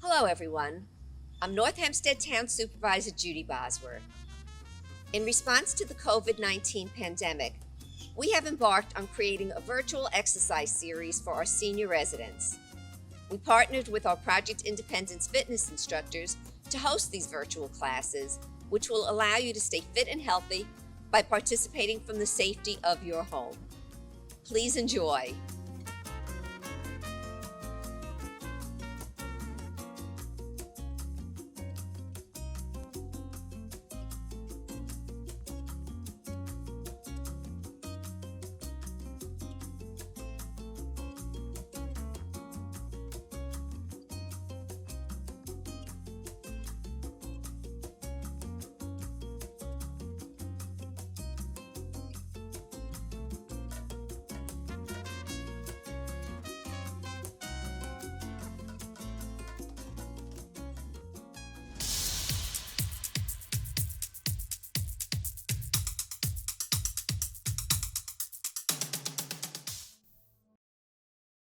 Hello, everyone. I'm North Hempstead Town Supervisor Judy Bosworth. In response to the COVID-19 pandemic, we have embarked on creating a virtual exercise series for our senior residents. We partnered with our Project Independence fitness instructors to host these virtual classes, which will allow you to stay fit and healthy by participating from the safety of your home. Please enjoy.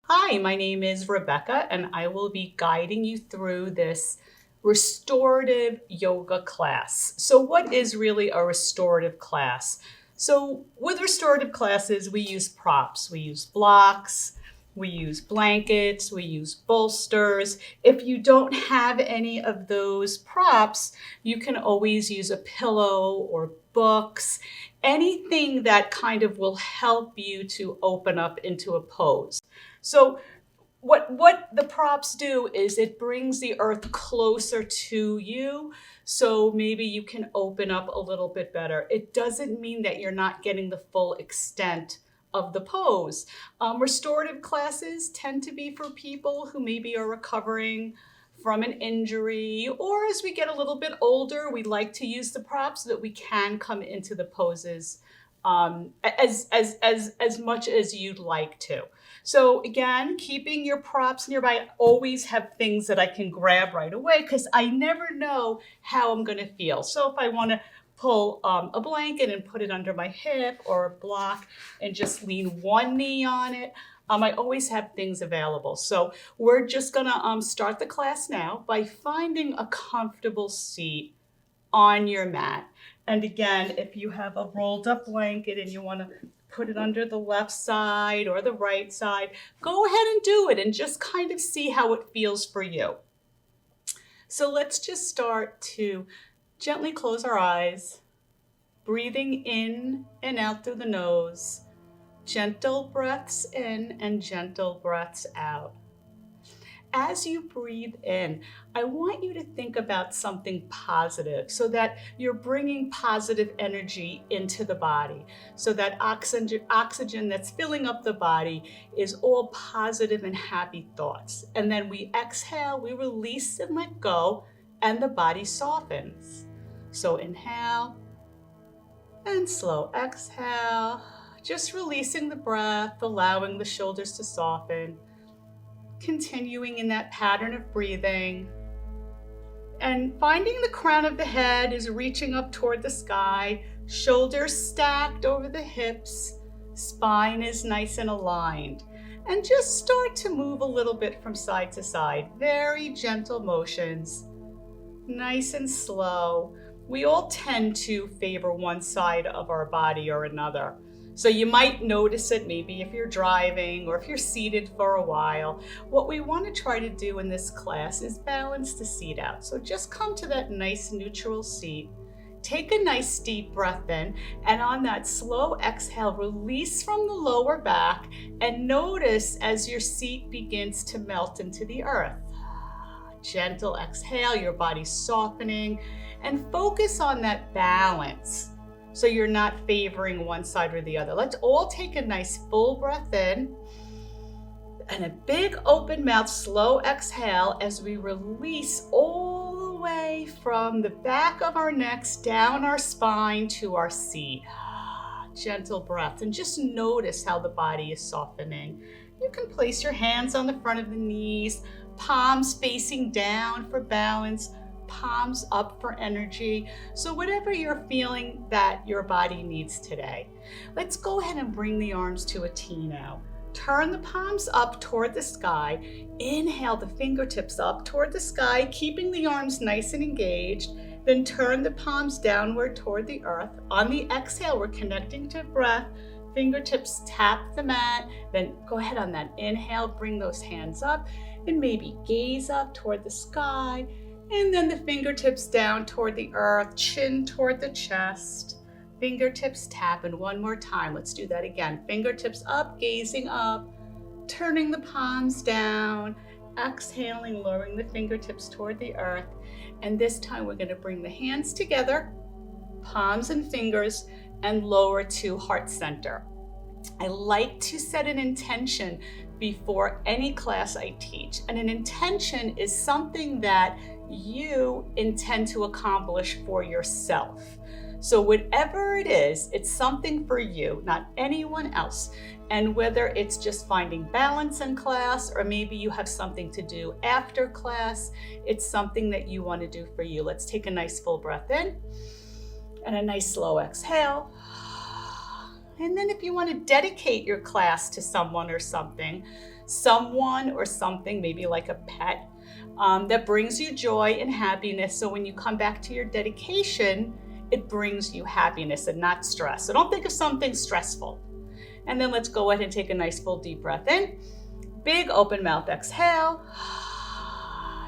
Hi, my name is Rebecca, and I will be guiding you through this restorative yoga class. So what is really a restorative class? So with restorative classes, we use props. We use blocks, we use blankets, we use bolsters. If you don't have any of those props, you can always use a pillow or books, anything that kind of will help you to open up into a pose. So what the props do is it brings the earth closer to you, so maybe you can open up a little bit better. It doesn't mean that you're not getting the full extent of the pose. Restorative classes tend to be for people who maybe are recovering from an injury, or as we get a little bit older, we like to use the props so that we can come into the poses as much as you'd like to. So again, keeping your props nearby. I always have things that I can grab right away because I never know how I'm going to feel. So if I want to pull a blanket and put it under my hip, or a block and just lean one knee on it, I always have things available. So we're just going to start the class now by finding a comfortable seat on your mat. And again, if you have a rolled up blanket and you want to put it under the left side or the right side, go ahead and do it and just kind of see how it feels for you. So let's just start to gently close our eyes, breathing in and out through the nose, gentle breaths in and gentle breaths out. As you breathe in, I want you to think about something positive so that you're bringing positive energy into the body, so that oxygen that's filling up the body is all positive and happy thoughts. And then we exhale, we release and let go, and the body softens. So inhale and slow exhale, just releasing the breath, allowing the shoulders to soften. Continuing in that pattern of breathing and finding the crown of the head is reaching up toward the sky, shoulders stacked over the hips, spine is nice and aligned. And just start to move a little bit from side to side, very gentle motions, nice and slow. We all tend to favor one side of our body or another. So you might notice it maybe if you're driving or if you're seated for a while. What we want to try to do in this class is balance the seat out. So just come to that nice neutral seat. Take a nice deep breath in, and on that slow exhale, release from the lower back and notice as your seat begins to melt into the earth. Gentle exhale, your body softening, and focus on that balance. So you're not favoring one side or the other. Let's all take a nice full breath in and a big open mouth, slow exhale as we release all the way from the back of our necks, down our spine to our seat. Gentle breath, and just notice how the body is softening. You can place your hands on the front of the knees, palms facing down for balance, palms up for energy. So whatever you're feeling that your body needs today. Let's go ahead and bring the arms to a T now. Turn the palms up toward the sky. Inhale the fingertips up toward the sky, keeping the arms nice and engaged. Then turn the palms downward toward the earth. On the exhale, we're connecting to breath. Fingertips tap the mat. Then go ahead on that inhale, bring those hands up and maybe gaze up toward the sky. And then the fingertips down toward the earth, chin toward the chest. Fingertips tap, and one more time. Let's do that again. Fingertips up, gazing up, turning the palms down, exhaling, lowering the fingertips toward the earth. And this time we're going to bring the hands together, palms and fingers, and lower to heart center. I like to set an intention before any class I teach. And an intention is something that you intend to accomplish for yourself. So whatever it is, it's something for you, not anyone else. And whether it's just finding balance in class, or maybe you have something to do after class, it's something that you want to do for you. Let's take a nice full breath in and a nice slow exhale. And then if you want to dedicate your class to someone or something, maybe like a pet, that brings you joy and happiness. So when you come back to your dedication, it brings you happiness and not stress. So don't think of something stressful. And then let's go ahead and take a nice full deep breath in. Big open mouth exhale.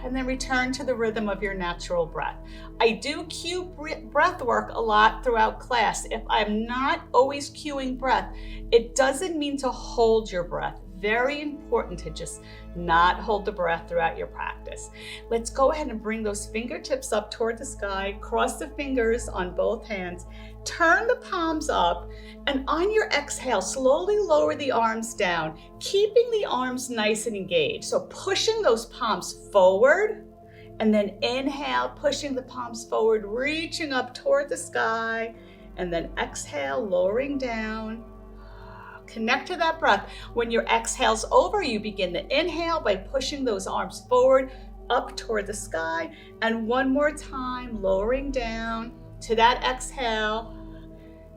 And then return to the rhythm of your natural breath. I do cue breath work a lot throughout class. If I'm not always cueing breath, it doesn't mean to hold your breath. Very important to just not hold the breath throughout your practice. Let's go ahead and bring those fingertips up toward the sky, cross the fingers on both hands, turn the palms up, and on your exhale, slowly lower the arms down, keeping the arms nice and engaged. So pushing those palms forward, and then inhale, pushing the palms forward, reaching up toward the sky, and then exhale, lowering down. Connect to that breath. When your exhale's over, you begin the inhale by pushing those arms forward, up toward the sky, and one more time, lowering down to that exhale.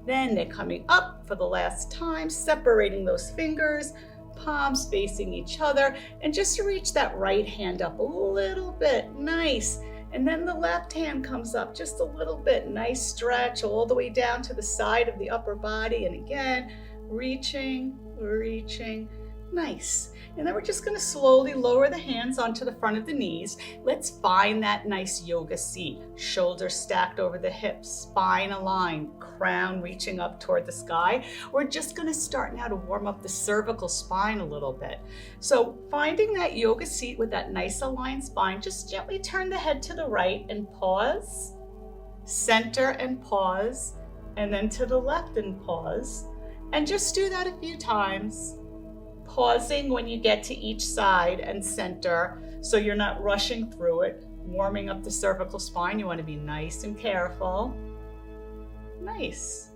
Then they're coming up for the last time, separating those fingers, palms facing each other, and just to reach that right hand up a little bit, nice. And then the left hand comes up just a little bit, nice stretch all the way down to the side of the upper body, and again, reaching, nice. And then we're just going to slowly lower the hands onto the front of the knees. Let's find that nice yoga seat. Shoulders stacked over the hips, spine aligned, crown reaching up toward the sky. We're just going to start now to warm up the cervical spine a little bit. So finding that yoga seat with that nice aligned spine, just gently turn the head to the right and pause, center and pause, and then to the left and pause. And just do that a few times, pausing when you get to each side and center so you're not rushing through it, warming up the cervical spine. You want to be nice and careful. Nice.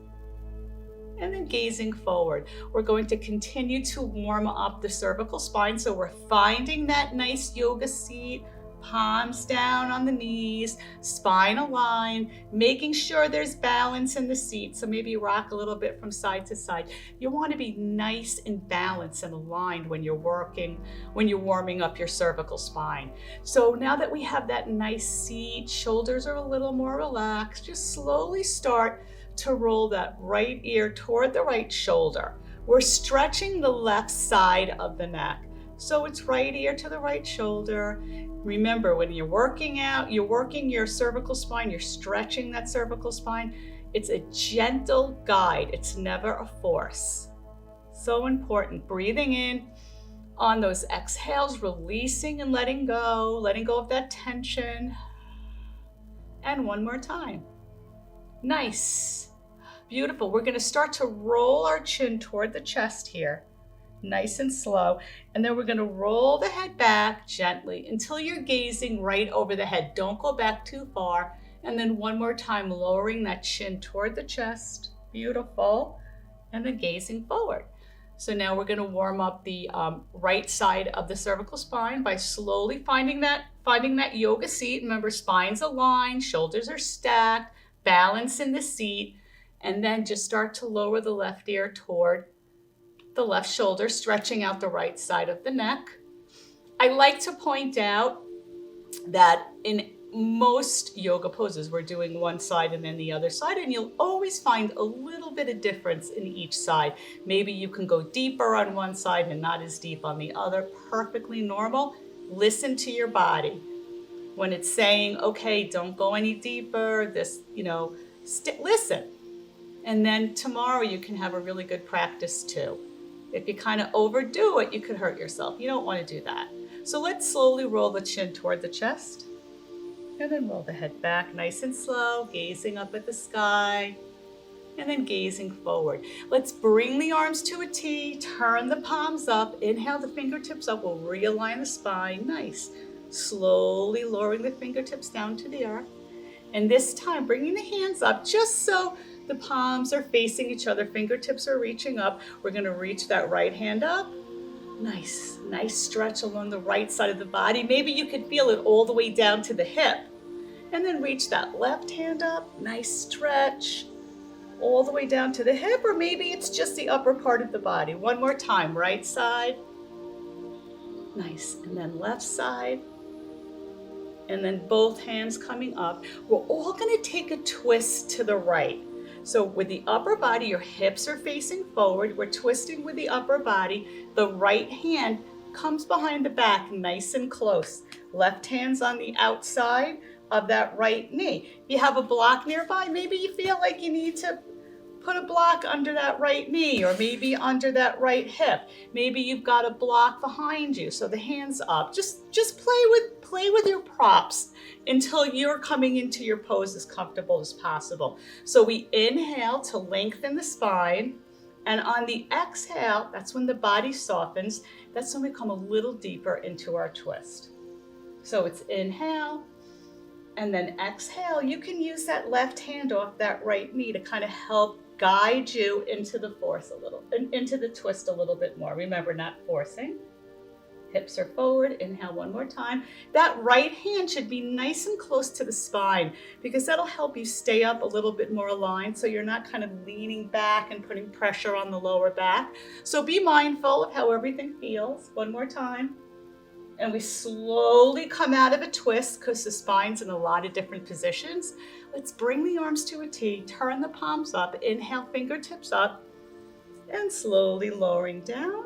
And then gazing forward. We're going to continue to warm up the cervical spine. So we're finding that nice yoga seat, palms down on the knees, spine aligned, making sure there's balance in the seat. So maybe rock a little bit from side to side. You want to be nice and balanced and aligned when you're warming up your cervical spine. So now that we have that nice seat, shoulders are a little more relaxed, just slowly start to roll that right ear toward the right shoulder. We're stretching the left side of the neck. So it's right ear to the right shoulder. Remember, when you're working out, you're working your cervical spine, you're stretching that cervical spine. It's a gentle guide. It's never a force. So important. Breathing in on those exhales, releasing and letting go of that tension. And one more time. Nice. Beautiful. We're going to start to roll our chin toward the chest here. Nice and slow. And then we're going to roll the head back gently until you're gazing right over the head. Don't go back too far. And then one more time, lowering that chin toward the chest. Beautiful. And then gazing forward. So now we're going to warm up the right side of the cervical spine by slowly finding that yoga seat. Remember, spine's aligned, shoulders are stacked, balance in the seat. And then just start to lower the left ear toward the left shoulder, stretching out the right side of the neck. I like to point out that in most yoga poses, we're doing one side and then the other side, and you'll always find a little bit of difference in each side. Maybe you can go deeper on one side and not as deep on the other. Perfectly normal. Listen to your body. When it's saying, okay, don't go any deeper, this, listen. And then tomorrow you can have a really good practice too. If you kind of overdo it, you could hurt yourself. You don't want to do that. So let's slowly roll the chin toward the chest. And then roll the head back nice and slow, gazing up at the sky. And then gazing forward. Let's bring the arms to a T, turn the palms up, inhale the fingertips up, we'll realign the spine, nice. Slowly lowering the fingertips down to the earth. And this time, bringing the hands up just so the palms are facing each other, fingertips are reaching up. We're gonna reach that right hand up. Nice stretch along the right side of the body. Maybe you could feel it all the way down to the hip. And then reach that left hand up, nice stretch, all the way down to the hip, or maybe it's just the upper part of the body. One more time, right side. Nice, and then left side. And then both hands coming up. We're all gonna take a twist to the right. So with the upper body, your hips are facing forward. We're twisting with the upper body. The right hand comes behind the back, nice and close. Left hand's on the outside of that right knee. If you have a block nearby, maybe you feel like you need to put a block under that right knee, or maybe under that right hip. Maybe you've got a block behind you, so the hands up. Just play with your props until you're coming into your pose as comfortable as possible. So we inhale to lengthen the spine, and on the exhale, that's when the body softens. That's when we come a little deeper into our twist. So it's inhale, and then exhale. You can use that left hand off that right knee to kind of help guide you into the into the twist a little bit more. Remember, not forcing. Hips are forward. Inhale one more time. That right hand should be nice and close to the spine, because that'll help you stay up a little bit more aligned, so you're not kind of leaning back and putting pressure on the lower back. So be mindful of how everything feels. One more time. And we slowly come out of a twist because the spine's in a lot of different positions. Let's bring the arms to a T, turn the palms up, inhale, fingertips up, and slowly lowering down.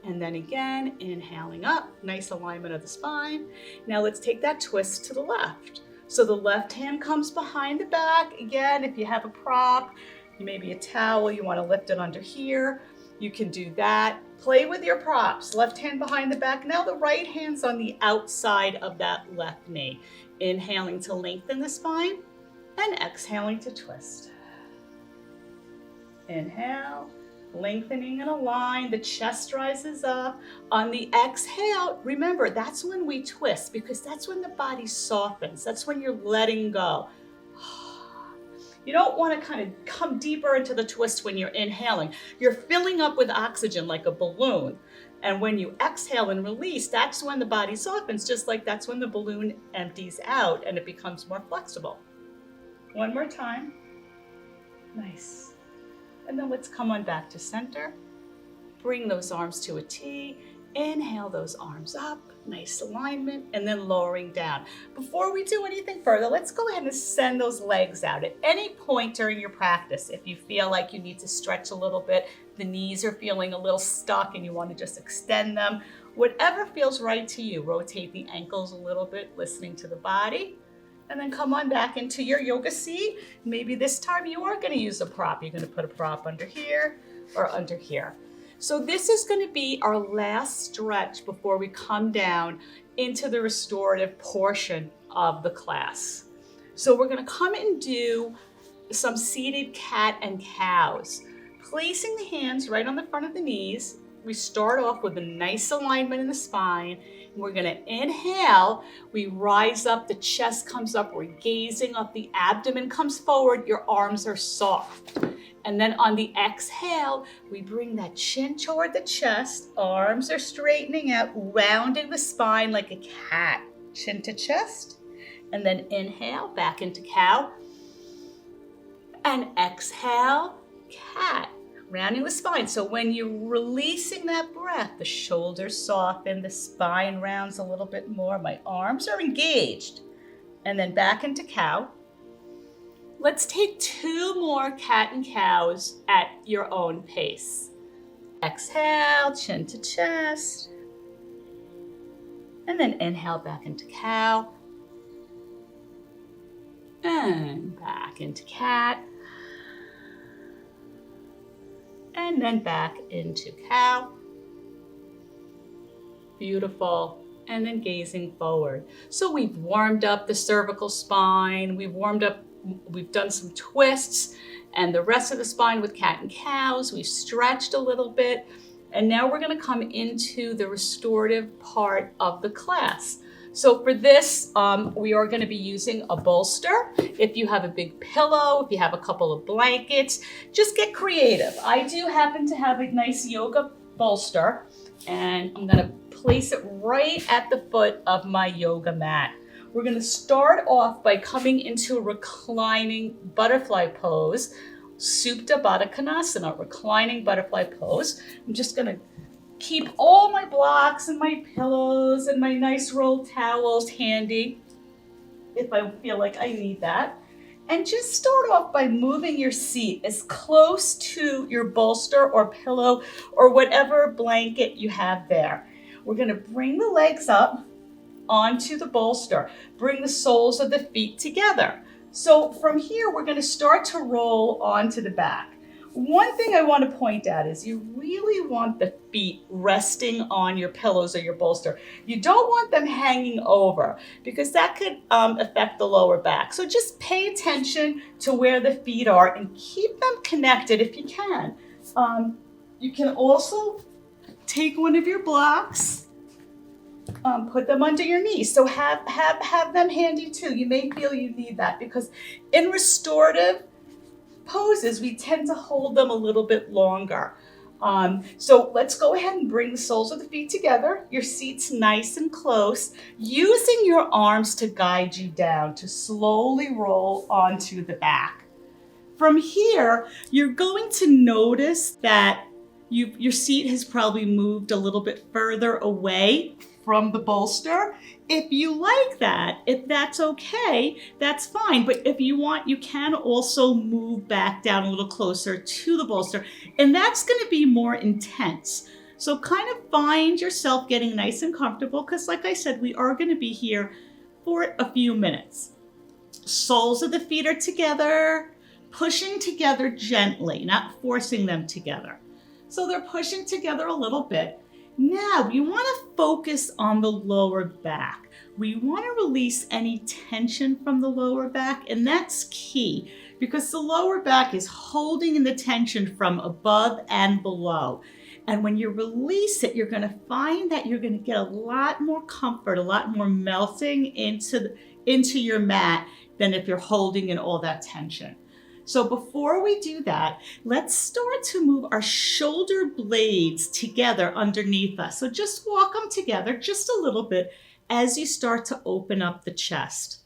And then again, inhaling up, nice alignment of the spine. Now let's take that twist to the left. So the left hand comes behind the back. Again, if you have a prop, maybe a towel, you want to lift it under here, you can do that. Play with your props. Left hand behind the back. Now the right hand's on the outside of that left knee. Inhaling to lengthen the spine and exhaling to twist. Inhale, lengthening and align. The chest rises up. On the exhale, remember, that's when we twist, because that's when the body softens. That's when you're letting go. You don't want to kind of come deeper into the twist when you're inhaling. You're filling up with oxygen like a balloon. And when you exhale and release, that's when the body softens, just like that's when the balloon empties out and it becomes more flexible. One more time. Nice. And then let's come on back to center. Bring those arms to a T. Inhale those arms up, nice alignment, and then lowering down. Before we do anything further, let's go ahead and send those legs out. At any point during your practice, if you feel like you need to stretch a little bit, the knees are feeling a little stuck and you want to just extend them, whatever feels right to you, rotate the ankles a little bit, listening to the body, and then come on back into your yoga seat. Maybe this time you are going to use a prop. You're going to put a prop under here or under here. So this is going to be our last stretch before we come down into the restorative portion of the class. So we're going to come and do some seated cat and cows. Placing the hands right on the front of the knees, we start off with a nice alignment in the spine. We're going to inhale, we rise up, the chest comes up, we're gazing up, the abdomen comes forward, your arms are soft. And then on the exhale, we bring that chin toward the chest, arms are straightening out, rounding the spine like a cat, chin to chest. And then inhale, back into cow. And exhale, cat. rounding the spine. So when you're releasing that breath, the shoulders soften, the spine rounds a little bit more, my arms are engaged. And then back into cow. Let's take 2 more cat and cows at your own pace. Exhale, chin to chest. And then inhale back into cow. And back into cat. And then back into cow. Beautiful. And then gazing forward. So we've warmed up the cervical spine. We've done some twists and the rest of the spine with cat and cows. We've stretched a little bit. And now we're going to come into the restorative part of the class. So for this, we are going to be using a bolster. If you have a big pillow, if you have a couple of blankets, just get creative. I do happen to have a nice yoga bolster, and I'm going to place it right at the foot of my yoga mat. We're going to start off by coming into a reclining butterfly pose, Supta Baddha Konasana, reclining butterfly pose. I'm just going to keep all my blocks and my pillows and my nice rolled towels handy if I feel like I need that. And just start off by moving your seat as close to your bolster or pillow or whatever blanket you have there. We're going to bring the legs up onto the bolster. Bring the soles of the feet together. So from here, we're going to start to roll onto the back. One thing I want to point out is you really want the feet resting on your pillows or your bolster. You don't want them hanging over because that could affect the lower back. So just pay attention to where the feet are and keep them connected if you can. You can also take one of your blocks, put them under your knees. So have them handy too. You may feel you need that because in restorative poses, we tend to hold them a little bit longer. So let's go ahead and bring the soles of the feet together. Your seat's nice and close, using your arms to guide you down to slowly roll onto the back. From here, you're going to notice that your seat has probably moved a little bit further away from the bolster. If you like that, if that's okay, that's fine. But if you want, you can also move back down a little closer to the bolster. And that's going to be more intense. So kind of find yourself getting nice and comfortable because like I said, we are going to be here for a few minutes. Soles of the feet are together, pushing together gently, not forcing them together. So they're pushing together a little bit. Now, you want to focus on the lower back. We want to release any tension from the lower back, and that's key because the lower back is holding in the tension from above and below. And when you release it, you're going to find that you're going to get a lot more comfort, a lot more melting into your mat than if you're holding in all that tension. So before we do that, let's start to move our shoulder blades together underneath us. So just walk them together just a little bit as you start to open up the chest.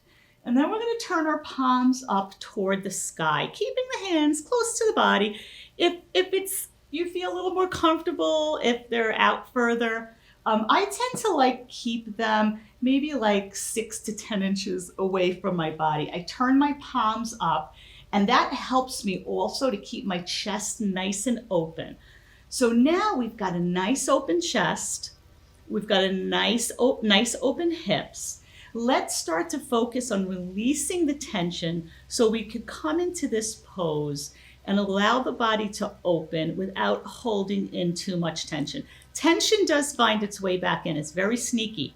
And then we're going to turn our palms up toward the sky, keeping the hands close to the body. If you feel a little more comfortable, if they're out further, I tend to keep them maybe 6 to 10 inches away from my body. I turn my palms up. And that helps me also to keep my chest nice and open. So now we've got a nice open chest. We've got a nice open hips. Let's start to focus on releasing the tension so we could come into this pose and allow the body to open without holding in too much tension. Tension does find its way back in. It's very sneaky.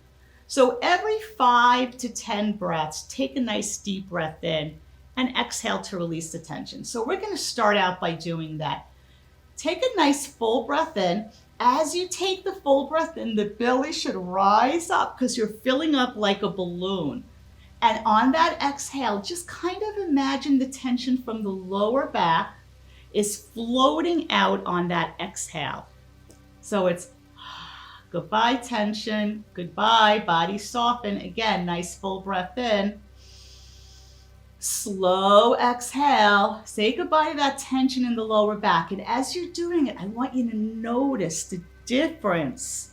So every 5 to 10 breaths, take a nice deep breath in and exhale to release the tension. So we're going to start out by doing that. Take a nice full breath in. As you take the full breath in, the belly should rise up because you're filling up like a balloon. And on that exhale, just kind of imagine the tension from the lower back is floating out on that exhale. So it's goodbye tension, goodbye, body soften. Again, nice full breath in. Slow exhale. Say goodbye to that tension in the lower back. And as you're doing it, I want you to notice the difference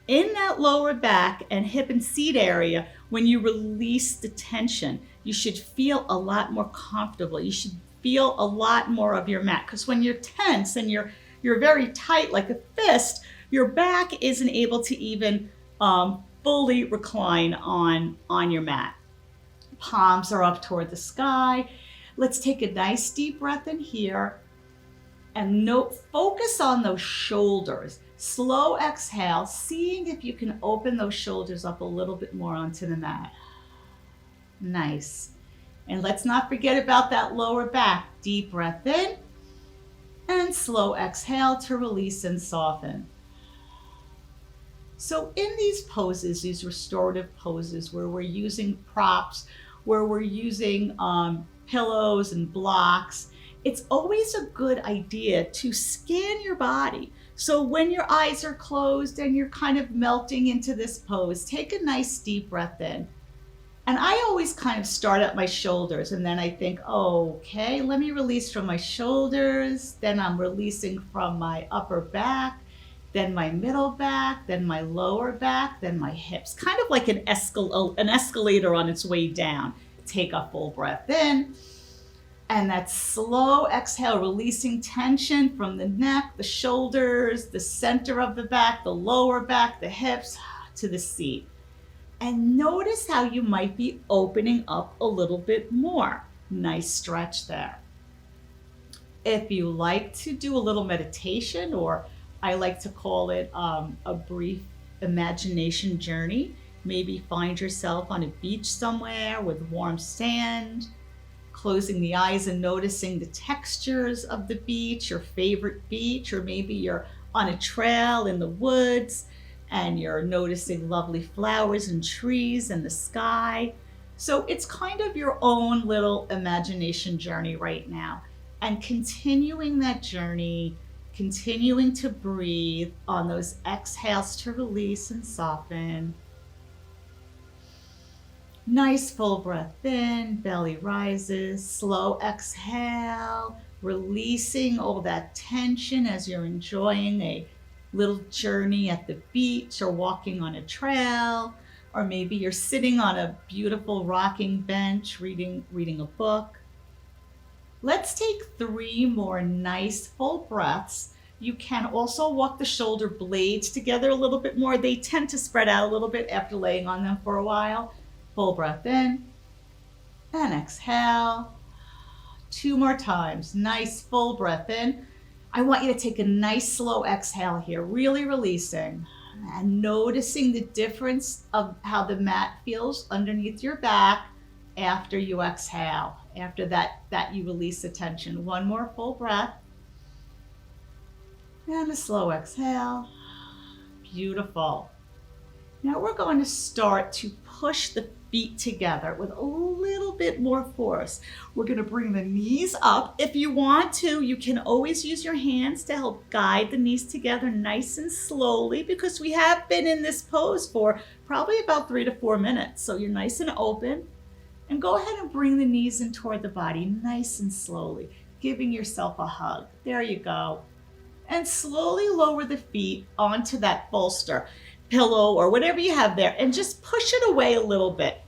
in that lower back and hip and seat area. When you release the tension, you should feel a lot more comfortable. You should feel a lot more of your mat, because when you're tense and you're very tight like a fist, your back isn't able to even fully recline on your mat. Palms are up toward the sky. Let's take a nice deep breath in here and focus on those shoulders. Slow exhale, seeing if you can open those shoulders up a little bit more onto the mat. Nice. And let's not forget about that lower back. Deep breath in and slow exhale to release and soften. So in these poses, these restorative poses where we're using props, where we're using pillows and blocks, it's always a good idea to scan your body. So when your eyes are closed and you're kind of melting into this pose, take a nice deep breath in. And I always kind of start at my shoulders, and then I think, oh, okay, let me release from my shoulders. Then I'm releasing from my upper back, then my middle back, then my lower back, then my hips. Kind of like an escalator on its way down. Take a full breath in. And that slow exhale, releasing tension from the neck, the shoulders, the center of the back, the lower back, the hips, to the seat. And notice how you might be opening up a little bit more. Nice stretch there. If you like to do a little meditation, or I like to call it a brief imagination journey, maybe find yourself on a beach somewhere with warm sand, closing the eyes and noticing the textures of the beach, your favorite beach, or maybe you're on a trail in the woods and you're noticing lovely flowers and trees and the sky. So it's kind of your own little imagination journey right now. And continuing that journey, continuing to breathe on those exhales to release and soften. Nice full breath in, belly rises, slow exhale, releasing all that tension as you're enjoying a little journey at the beach or walking on a trail, or maybe you're sitting on a beautiful rocking bench reading a book. Let's take 3 more nice full breaths. You can also walk the shoulder blades together a little bit more. They tend to spread out a little bit after laying on them for a while. Full breath in and exhale. 2 more times. Nice full breath in. I want you to take a nice slow exhale here, really releasing and noticing the difference of how the mat feels underneath your back after you exhale. After that you release the tension. 1 more full breath. And a slow exhale. Beautiful. Now we're going to start to push the feet together with a little bit more force. We're going to bring the knees up. If you want to, you can always use your hands to help guide the knees together nice and slowly, because we have been in this pose for probably about 3 to 4 minutes. So you're nice and open. And go ahead and bring the knees in toward the body nice and slowly, giving yourself a hug. There you go. And slowly lower the feet onto that bolster, pillow, or whatever you have there, and just push it away a little bit.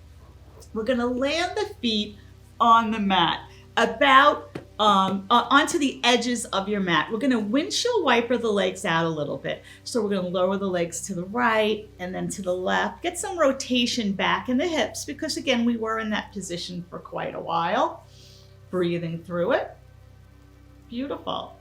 We're going to land the feet on the mat, about onto the edges of your mat. We're going to windshield wiper the legs out a little bit. So we're going to lower the legs to the right and then to the left. Get some rotation back in the hips, because again, we were in that position for quite a while. Breathing through it. Beautiful.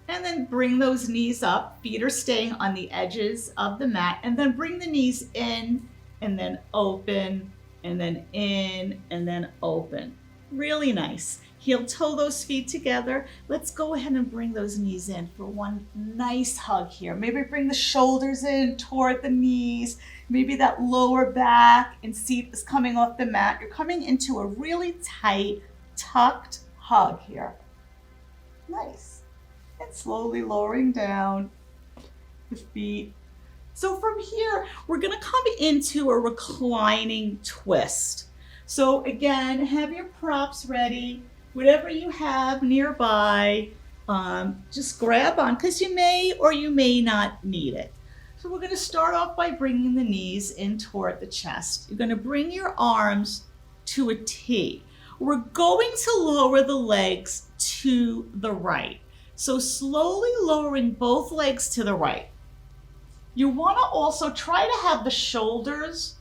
And then bring those knees up. Feet are staying on the edges of the mat. And then bring the knees in and then open and then in and then open. Really nice. Heel toe those feet together. Let's go ahead and bring those knees in for one nice hug here. Maybe bring the shoulders in toward the knees. Maybe that lower back and seat is coming off the mat. You're coming into a really tight, tucked hug here. Nice. And slowly lowering down the feet. So from here, we're going to come into a reclining twist. So again, have your props ready. Whatever you have nearby, just grab on because you may or you may not need it. So we're going to start off by bringing the knees in toward the chest. You're going to bring your arms to a T. We're going to lower the legs to the right. So slowly lowering both legs to the right. You want to also try to have the shoulders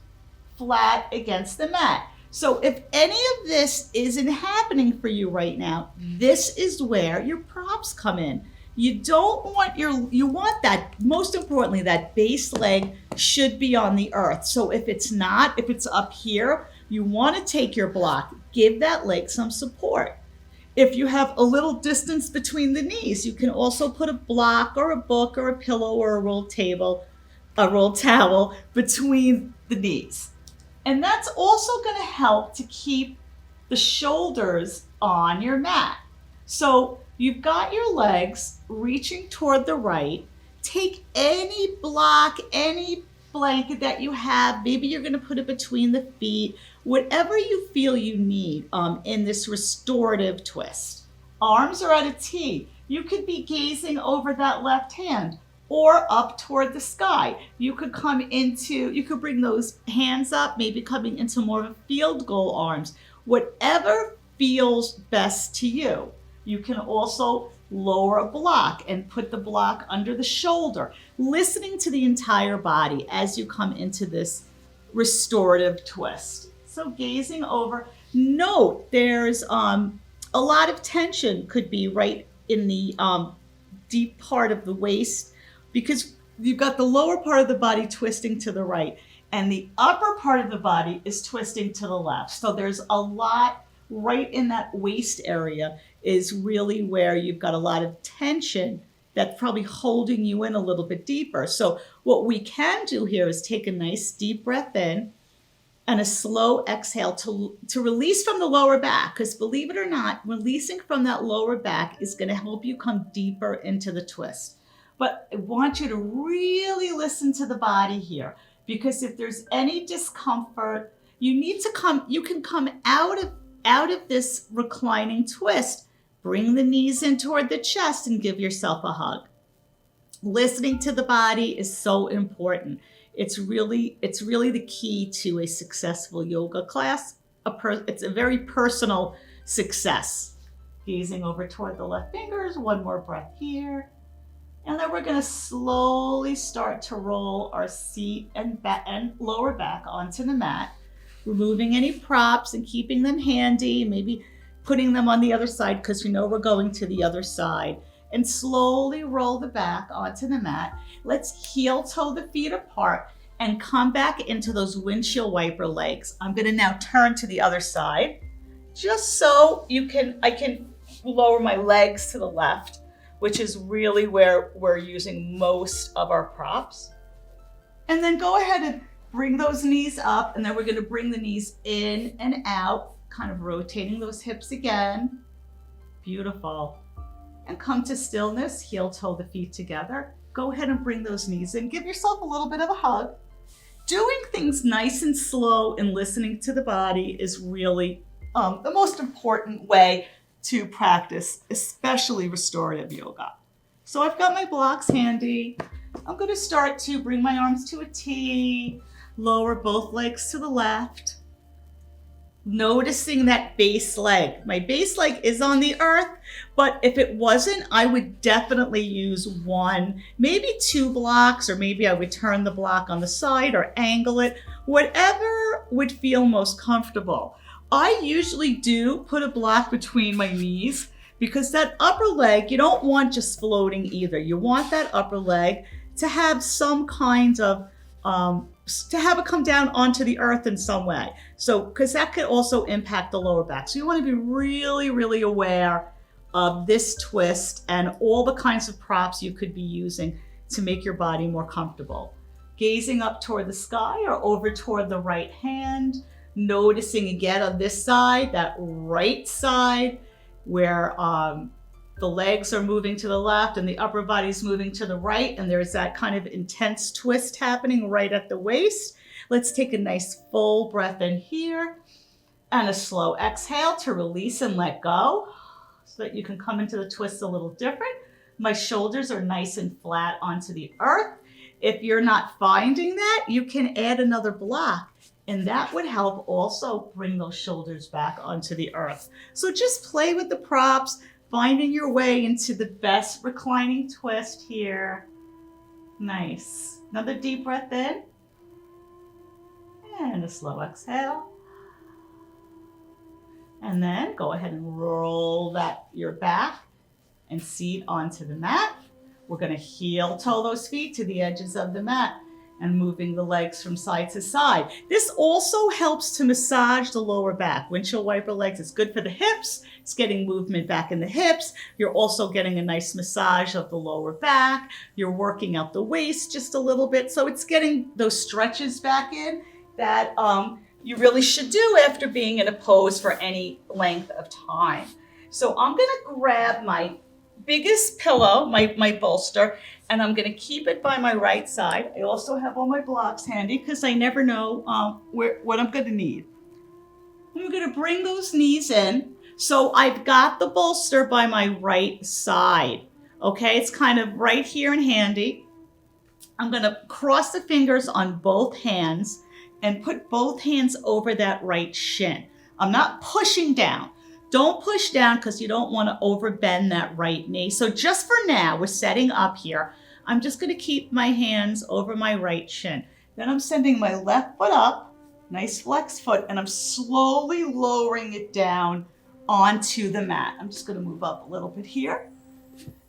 flat against the mat. So if any of this isn't happening for you right now, this is where your props come in. You want that, most importantly, that base leg should be on the earth. So if it's not, if it's up here, you want to take your block, give that leg some support. If you have a little distance between the knees, you can also put a block or a book or a pillow or a rolled towel between the knees. And that's also going to help to keep the shoulders on your mat. So you've got your legs reaching toward the right. Take any block, any blanket that you have. Maybe you're going to put it between the feet, whatever you feel you need in this restorative twist. Arms are at a T. You could be gazing over that left hand or up toward the sky. You could bring those hands up, maybe coming into more of a field goal arms. Whatever feels best to you. You can also lower a block and put the block under the shoulder, listening to the entire body as you come into this restorative twist. So gazing over, note there's a lot of tension could be right in the deep part of the waist, because you've got the lower part of the body twisting to the right and the upper part of the body is twisting to the left. So there's a lot right in that waist area is really where you've got a lot of tension that's probably holding you in a little bit deeper. So what we can do here is take a nice deep breath in and a slow exhale to release from the lower back, because believe it or not, releasing from that lower back is going to help you come deeper into the twist. But I want you to really listen to the body here, because if there's any discomfort, you can come out of this reclining twist, bring the knees in toward the chest and give yourself a hug. Listening to the body is so important. It's really the key to a successful yoga class. It's a very personal success. Gazing over toward the left fingers, one more breath here. And then we're going to slowly start to roll our seat and lower back onto the mat, removing any props and keeping them handy, maybe putting them on the other side because we know we're going to the other side. And slowly roll the back onto the mat. Let's heel toe the feet apart and come back into those windshield wiper legs. I'm going to now turn to the other side, just so I can lower my legs to the left, which is really where we're using most of our props. And then go ahead and bring those knees up, and then we're going to bring the knees in and out, kind of rotating those hips again. Beautiful. And come to stillness, heel toe the feet together. Go ahead and bring those knees in. Give yourself a little bit of a hug. Doing things nice and slow and listening to the body is really the most important way to practice, especially restorative yoga. So I've got my blocks handy. I'm going to start to bring my arms to a T, lower both legs to the left. Noticing that base leg. My base leg is on the earth, but if it wasn't, I would definitely use one, maybe two blocks, or maybe I would turn the block on the side or angle it, whatever would feel most comfortable. I usually do put a block between my knees because that upper leg, you don't want just floating either. You want that upper leg to have some kind of to have it come down onto the earth in some way. So, because that could also impact the lower back. So you want to be really, really aware of this twist and all the kinds of props you could be using to make your body more comfortable. Gazing up toward the sky or over toward the right hand, noticing again on this side, that right side where the legs are moving to the left and the upper body's moving to the right, and there's that kind of intense twist happening right at the waist. Let's take a nice full breath in here And a slow exhale to release and let go so that you can come into the twist a little different. My shoulders are nice and flat onto the earth. If you're not finding that, you can add another block, and that would help also bring those shoulders back onto the earth. So just play with the props, finding your way into the best reclining twist here. Nice. Another deep breath in. And a slow exhale. And then go ahead and roll your back and seat onto the mat. We're going to heel toe those feet to the edges of the mat and moving the legs from side to side. This also helps to massage the lower back. Windshield wiper legs, it's good for the hips. It's getting movement back in the hips. You're also getting a nice massage of the lower back. You're working out the waist just a little bit. So it's getting those stretches back in that you really should do after being in a pose for any length of time. So I'm going to grab my biggest pillow, my bolster, and I'm going to keep it by my right side. I also have all my blocks handy because I never know what I'm going to need. I'm going to bring those knees in. So I've got the bolster by my right side. Okay, it's kind of right here and handy. I'm going to cross the fingers on both hands and put both hands over that right shin. I'm not pushing down. Don't push down because you don't want to overbend that right knee. So just for now, we're setting up here. I'm just going to keep my hands over my right shin. Then I'm sending my left foot up, nice flex foot, and I'm slowly lowering it down onto the mat. I'm just going to move up a little bit here.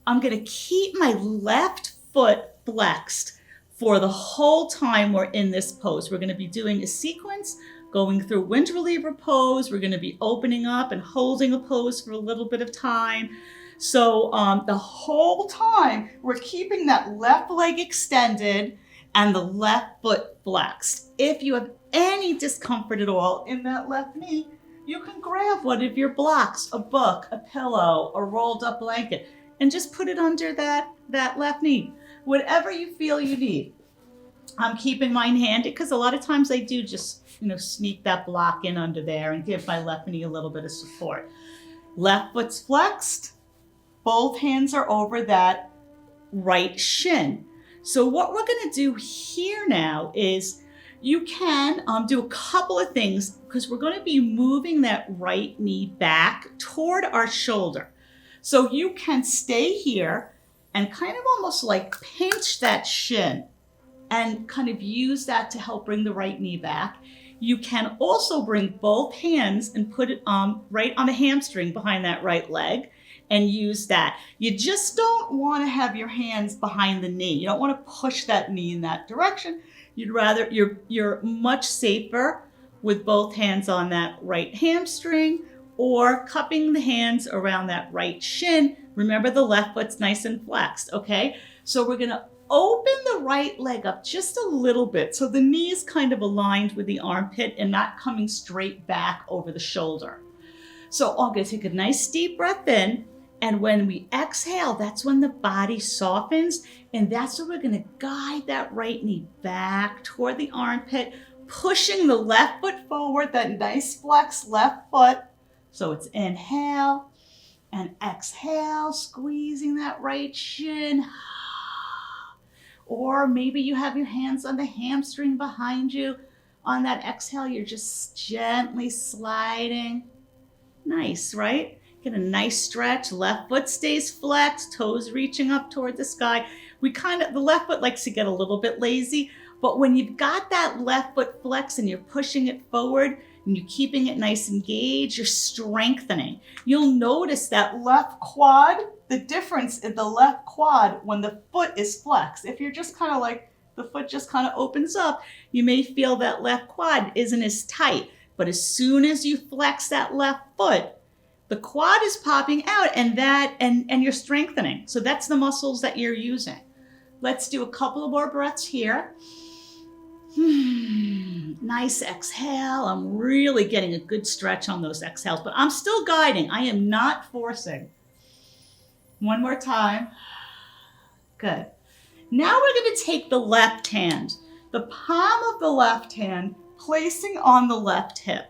I'm going to keep my left foot flexed for the whole time we're in this pose. We're going to be doing a sequence going through wind reliever pose. We're going to be opening up and holding a pose for a little bit of time. So the whole time we're keeping that left leg extended and the left foot flexed. If you have any discomfort at all in that left knee, you can grab one of your blocks, a book, a pillow, a rolled up blanket, and just put it under that left knee. Whatever you feel you need. I'm keeping mine handy because a lot of times I do just, sneak that block in under there and give my left knee a little bit of support. Left foot's flexed. Both hands are over that right shin. So what we're going to do here now is you can do a couple of things because we're going to be moving that right knee back toward our shoulder. So you can stay here and kind of almost like pinch that shin and kind of use that to help bring the right knee back. You can also bring both hands and put it right on the hamstring behind that right leg and use that. You just don't want to have your hands behind the knee. You don't want to push that knee in that direction. You'd rather, you're much safer with both hands on that right hamstring or cupping the hands around that right shin. Remember the left foot's nice and flexed, okay? So we're gonna open the right leg up just a little bit so the knee is kind of aligned with the armpit and not coming straight back over the shoulder. So I'm gonna take a nice deep breath in, and when we exhale, that's when the body softens, and that's when we're gonna guide that right knee back toward the armpit, pushing the left foot forward, that nice flex left foot. So it's inhale and exhale, squeezing that right shin. Or maybe you have your hands on the hamstring behind you. On that exhale, you're just gently sliding. Nice, right? Get a nice stretch. Left foot stays flexed, toes reaching up toward the sky. The left foot likes to get a little bit lazy, but when you've got that left foot flex and you're pushing it forward, and you're keeping it nice and engaged, you're strengthening. You'll notice that left quad, the difference in the left quad when the foot is flexed. If you're just kind of like, the foot just kind of opens up, you may feel that left quad isn't as tight. But as soon as you flex that left foot, the quad is popping out and you're strengthening. So that's the muscles that you're using. Let's do a couple of more breaths here. Nice exhale. I'm really getting a good stretch on those exhales, but I'm still guiding. I am not forcing. One more time. Good. Now we're going to take the left hand, the palm of the left hand, placing on the left hip.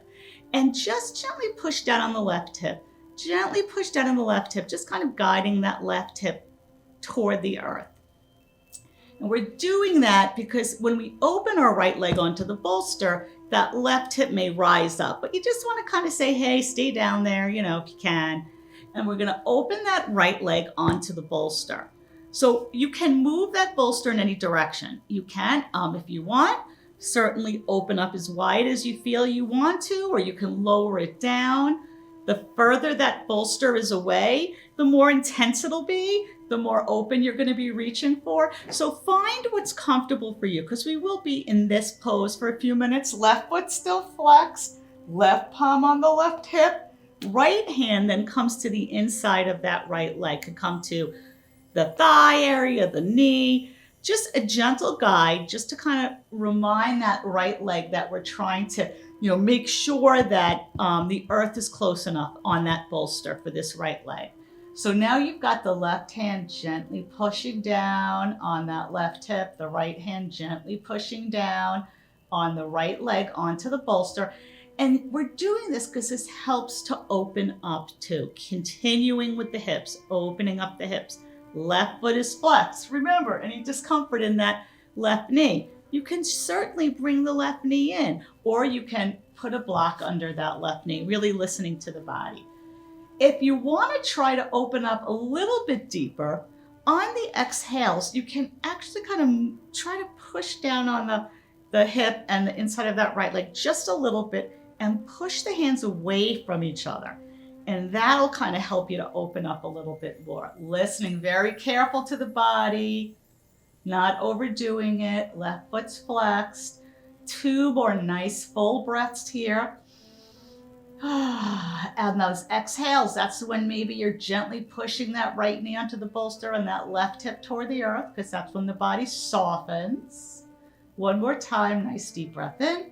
and just gently push down on the left hip. Gently push down on the left hip, just kind of guiding that left hip toward the earth. And we're doing that because when we open our right leg onto the bolster, that left hip may rise up, but you just want to kind of say, hey, stay down there, if you can. And we're going to open that right leg onto the bolster. So you can move that bolster in any direction. You can, if you want, certainly open up as wide as you feel you want to, or you can lower it down. The further that bolster is away, the more intense it'll be, the more open you're going to be reaching for. So find what's comfortable for you, because we will be in this pose for a few minutes. Left foot still flexed, left palm on the left hip. Right hand then comes to the inside of that right leg, can come to the thigh area, the knee. Just a gentle guide, just to kind of remind that right leg that we're trying to, make sure that the earth is close enough on that bolster for this right leg. So now you've got the left hand gently pushing down on that left hip, the right hand gently pushing down on the right leg onto the bolster. And we're doing this because this helps to open up too. Continuing with the hips, opening up the hips. Left foot is flexed. Remember, any discomfort in that left knee, you can certainly bring the left knee in, or you can put a block under that left knee, really listening to the body. If you want to try to open up a little bit deeper, on the exhales, you can actually kind of try to push down on the hip and the inside of that right leg just a little bit and push the hands away from each other. And that'll kind of help you to open up a little bit more. Listening, very careful to the body, not overdoing it. Left foot's flexed. 2 more nice full breaths here. And those exhales, that's when maybe you're gently pushing that right knee onto the bolster and that left hip toward the earth, because that's when the body softens. One more time, nice deep breath in.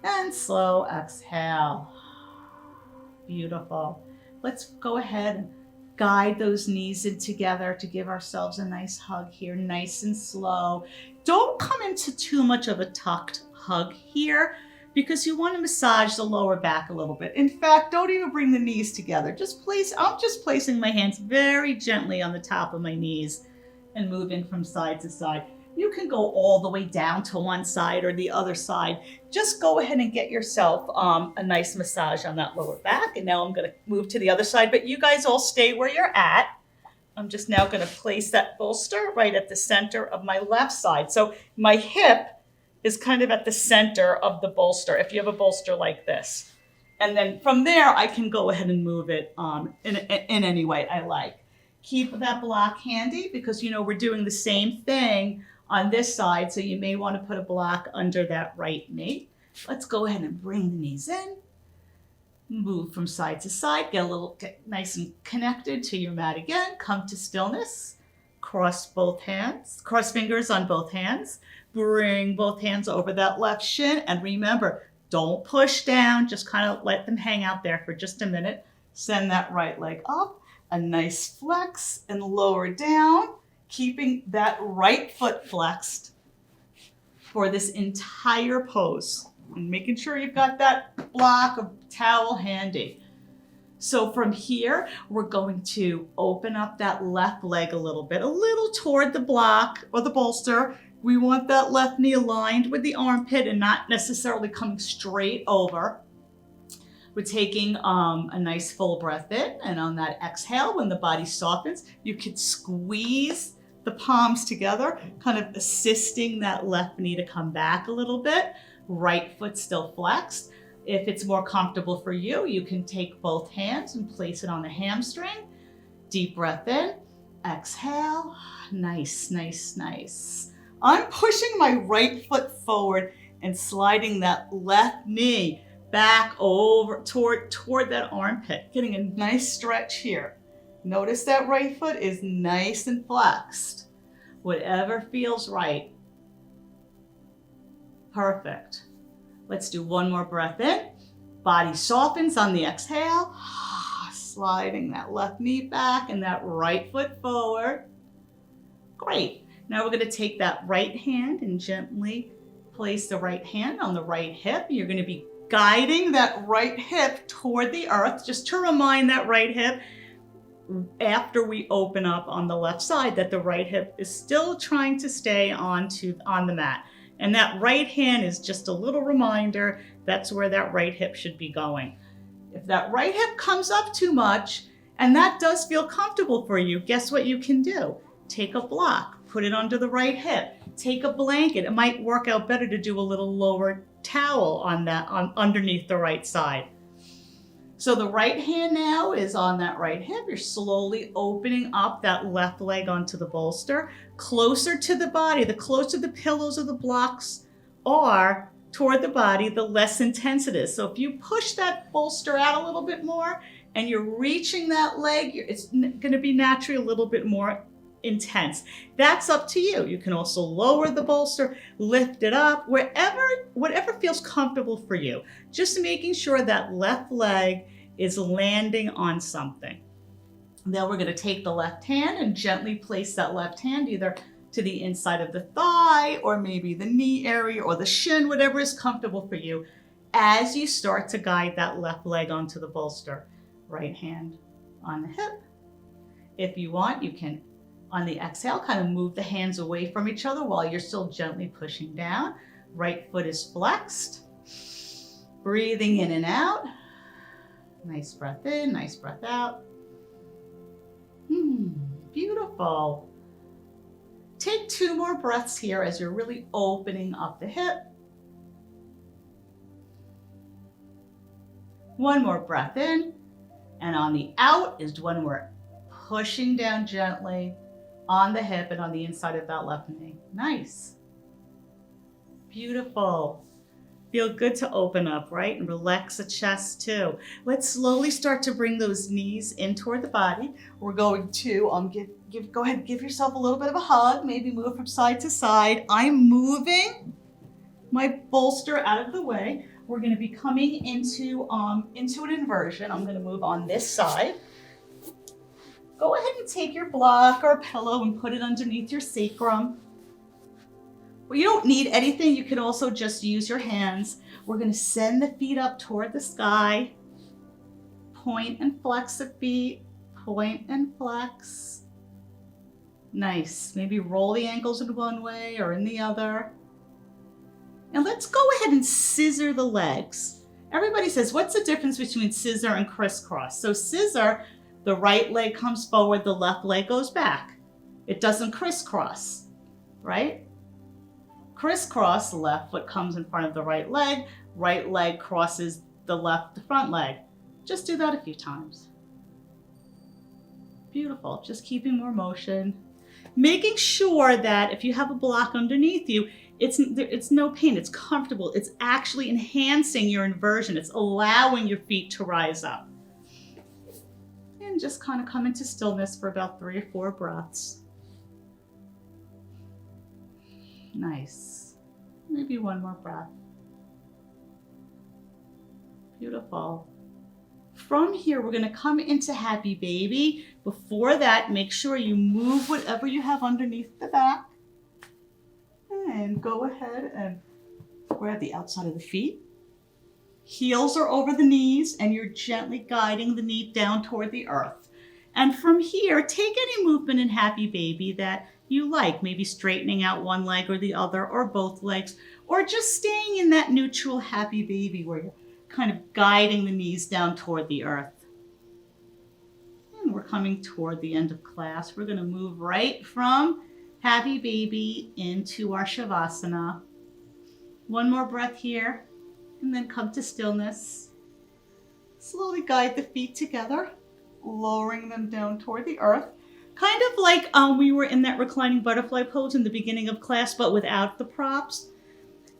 And slow exhale. Beautiful. Let's go ahead and guide those knees in together to give ourselves a nice hug here, nice and slow. Don't come into too much of a tucked hug here, because you want to massage the lower back a little bit. In fact, don't even bring the knees together. I'm just placing my hands very gently on the top of my knees and moving from side to side. You can go all the way down to one side or the other side. Just go ahead and get yourself a nice massage on that lower back. And now I'm going to move to the other side, but you guys all stay where you're at. I'm just now going to place that bolster right at the center of my left side. So my hip is kind of at the center of the bolster, if you have a bolster like this. And then from there, I can go ahead and move it in any way I like. Keep that block handy, because we're doing the same thing on this side, so you may want to put a block under that right knee. Let's go ahead and bring the knees in. Move from side to side, get nice and connected to your mat again. Come to stillness. Cross both hands, cross fingers on both hands. Bring both hands over that left shin. And remember, don't push down, just kind of let them hang out there for just a minute. Send that right leg up, a nice flex, and lower down, keeping that right foot flexed for this entire pose. And making sure you've got that block of towel handy. So from here, we're going to open up that left leg a little toward the block or the bolster. We want that left knee aligned with the armpit and not necessarily coming straight over. We're taking a nice full breath in, and on that exhale, when the body softens, you can squeeze the palms together, kind of assisting that left knee to come back a little bit. Right foot still flexed. If it's more comfortable for you, you can take both hands and place it on the hamstring. Deep breath in, exhale. Nice, nice, nice. I'm pushing my right foot forward and sliding that left knee back over toward that armpit, getting a nice stretch here. Notice that right foot is nice and flexed. Whatever feels right. Perfect. Let's do one more breath in. Body softens on the exhale. Sliding that left knee back and that right foot forward. Great. Now we're going to take that right hand and gently place the right hand on the right hip. You're going to be guiding that right hip toward the earth, just to remind that right hip after we open up on the left side that the right hip is still trying to stay on the mat. And that right hand is just a little reminder that's where that right hip should be going. If that right hip comes up too much and that does feel comfortable for you, guess what you can do? Take a block, put it under the right hip, take a blanket. It might work out better to do a little lower towel on underneath the right side. So the right hand now is on that right hip. You're slowly opening up that left leg onto the bolster, closer to the body. The closer the pillows or the blocks are toward the body, the less intense it is. So if you push that bolster out a little bit more and you're reaching that leg, it's going to be naturally a little bit more intense. That's up to you. You can also lower the bolster, lift it up, whatever feels comfortable for you. Just making sure that left leg is landing on something. Then we're going to take the left hand and gently place that left hand either to the inside of the thigh or maybe the knee area or the shin, whatever is comfortable for you, as you start to guide that left leg onto the bolster. Right hand on the hip. If you want, you can, on the exhale, kind of move the hands away from each other while you're still gently pushing down. Right foot is flexed. Breathing in and out. Nice breath in, nice breath out. Beautiful. Take 2 more breaths here as you're really opening up the hip. 1 more breath in. And on the out is when we're pushing down gently on the hip and on the inside of that left knee. Nice. Beautiful. Feel good to open up, right? And relax the chest too. Let's slowly start to bring those knees in toward the body. We're going to go ahead and give yourself a little bit of a hug. Maybe move from side to side. I'm moving my bolster out of the way. We're going to be coming into an inversion. I'm going to move on this side. Go ahead and take your block or pillow and put it underneath your sacrum. Well, you don't need anything. You can also just use your hands. We're going to send the feet up toward the sky. Point and flex the feet. Point and flex. Nice. Maybe roll the ankles in one way or in the other. And let's go ahead and scissor the legs. Everybody says, what's the difference between scissor and crisscross? So scissor, the right leg comes forward, the left leg goes back. It doesn't crisscross, right? Crisscross, the left foot comes in front of the right leg crosses the front leg. Just do that a few times. Beautiful, just keeping more motion. Making sure that if you have a block underneath you, it's no pain, it's comfortable. It's actually enhancing your inversion. It's allowing your feet to rise up. And just kind of come into stillness for about 3 or 4 breaths. Nice. Maybe 1 more breath. Beautiful. From here, we're going to come into happy baby. Before that, make sure you move whatever you have underneath the back. And go ahead and grab the outside of the feet. Heels are over the knees, and you're gently guiding the knee down toward the earth. And from here, take any movement in happy baby that you like, maybe straightening out one leg or the other, or both legs, or just staying in that neutral happy baby where you're kind of guiding the knees down toward the earth. And we're coming toward the end of class. We're going to move right from happy baby into our Shavasana. 1 more breath here, and then come to stillness. Slowly guide the feet together, lowering them down toward the earth. Kind of like we were in that reclining butterfly pose in the beginning of class, but without the props.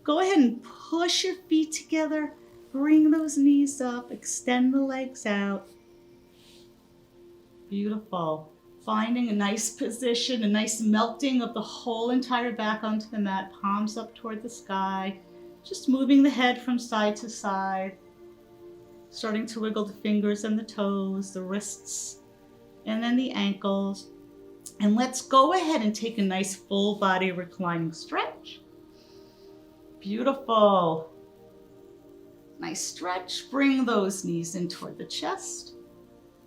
Go ahead and push your feet together. Bring those knees up. Extend the legs out. Beautiful. Finding a nice position, a nice melting of the whole entire back onto the mat. Palms up toward the sky. Just moving the head from side to side. Starting to wiggle the fingers and the toes, the wrists, and then the ankles. And let's go ahead and take a nice full body reclining stretch. Beautiful. Nice stretch. Bring those knees in toward the chest.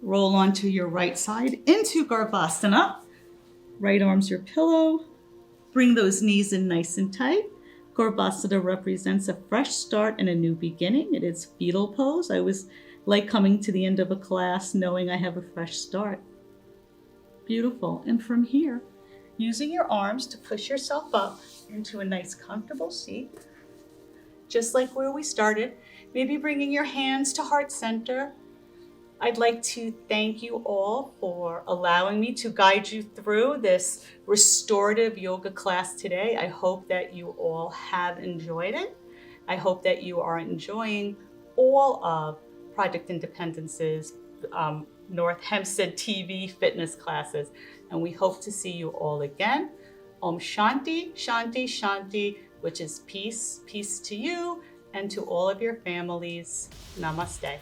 Roll onto your right side into Garbhasana. Right arm's your pillow. Bring those knees in nice and tight. Garbhasana represents a fresh start and a new beginning. It is fetal pose. I always like coming to the end of a class knowing I have a fresh start. Beautiful. And from here, using your arms to push yourself up into a nice comfortable seat, just like where we started, maybe bringing your hands to heart center. I'd like to thank you all for allowing me to guide you through this restorative yoga class today. I hope that you all have enjoyed it. I hope that you are enjoying all of Project Independence's North Hempstead TV fitness classes. And we hope to see you all again. Om Shanti, Shanti, Shanti, which is peace, peace to you and to all of your families. Namaste.